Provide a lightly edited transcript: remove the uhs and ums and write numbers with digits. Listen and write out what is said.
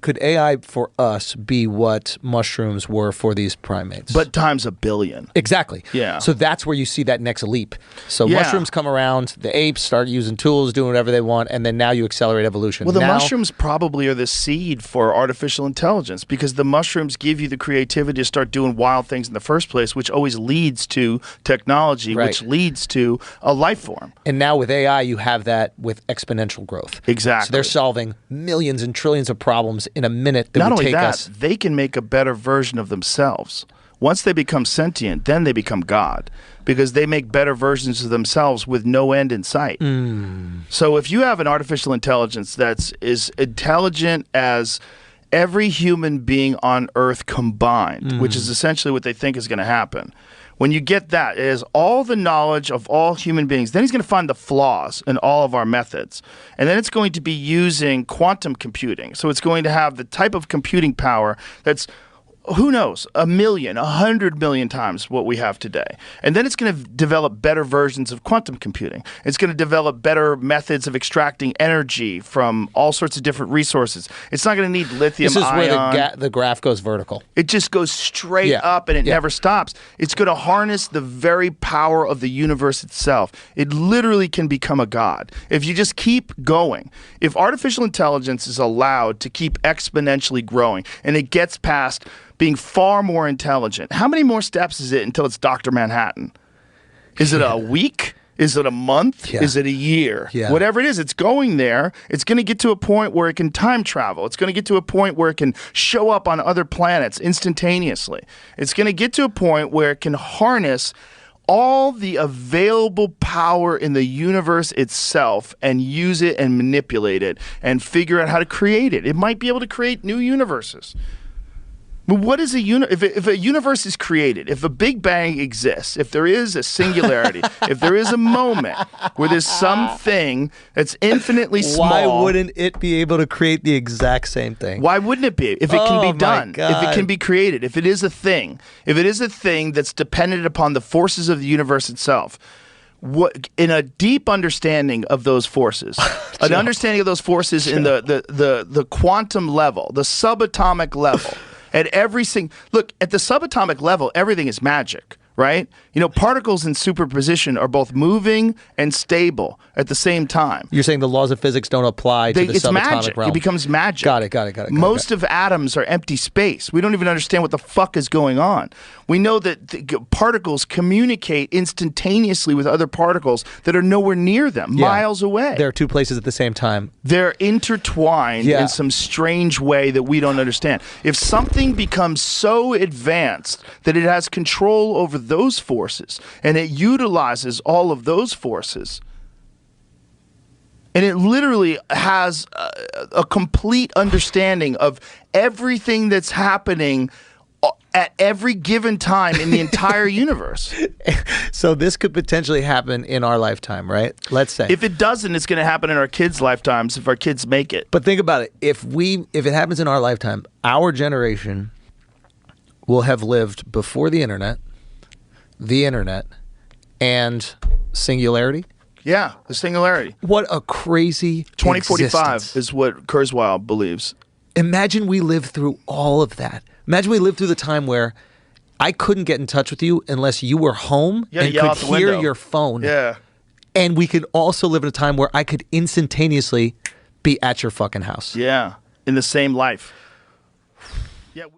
Could AI for us be what mushrooms were for these primates? But times 1 billion. Exactly. Yeah. So that's where you see that next leap. So mushrooms come around, the apes start using tools, doing whatever they want, and then now you accelerate evolution. Well, the mushrooms probably are the seed for artificial intelligence, because the mushrooms give you the creativity to start doing wild things in the first place, which always leads to technology, which leads to a life form. And now with AI, you have that with exponential growth. Exactly. So they're solving millions and trillions of problems in a minute that Not would only take that, us. they can make a better version of themselves. Once they become sentient, then they become God, because they make better versions of themselves with no end in sight. So if you have an artificial intelligence that's as intelligent as every human being on Earth combined, which is essentially what they think is going to happen, when you get that, it has all the knowledge of all human beings. Then he's going to find the flaws in all of our methods. And then it's going to be using quantum computing. So it's going to have the type of computing power that's, who knows, 1 million, 100 million times what we have today. And then it's going to develop better versions of quantum computing. It's going to develop better methods of extracting energy from all sorts of different resources. It's not going to need lithium ion. This is where the graph goes vertical. It just goes straight up, and it never stops. It's going to harness the very power of the universe itself. It literally can become a god if you just keep going. If artificial intelligence is allowed to keep exponentially growing, and it gets past being far more intelligent, how many more steps is it until it's Dr. Manhattan? Is it a week? Is it a month? Is it a year? Whatever it is, it's going there. It's going to get to a point where it can time travel. It's going to get to a point where it can show up on other planets instantaneously. It's going to get to a point where it can harness all the available power in the universe itself and use it and manipulate it and figure out how to create it. It might be able to create new universes. But what is if a universe is created, if a Big Bang exists, if there is a singularity, if there is a moment where there's something that's infinitely small, why wouldn't it be able to create the exact same thing? Why wouldn't it be? If it can be done, if it can be created, if it is a thing that's dependent upon the forces of the universe itself. What, in a deep understanding of those forces, an understanding of those forces in the quantum level, the subatomic level. At every look, at the subatomic level, everything is magic, right? You know, particles in superposition are both moving and stable at the same time. You're saying the laws of physics don't apply to the it's subatomic magic. realm. It becomes magic. Got it. Most of atoms are empty space. We don't even understand what the fuck is going on. We know that particles communicate instantaneously with other particles that are nowhere near them, miles away. They're two places at the same time. They're intertwined in some strange way that we don't understand. If something becomes so advanced that it has control over those forces, and it utilizes all of those forces, and it literally has a complete understanding of everything that's happening at every given time in the entire universe. So this could potentially happen in our lifetime, right? Let's say. If it doesn't, it's going to happen in our kids' lifetimes if our kids make it. But think about it. If it happens in our lifetime, our generation will have lived before the internet, and singularity. Yeah, the singularity. What a crazy 2045 existence. is what Kurzweil believes. Imagine we lived through all of that. Imagine we lived through the time where I couldn't get in touch with you unless you were home and yell out could the hear window. your phone. Yeah. And we could also live in a time where I could instantaneously be at your fucking house. Yeah, in the same life.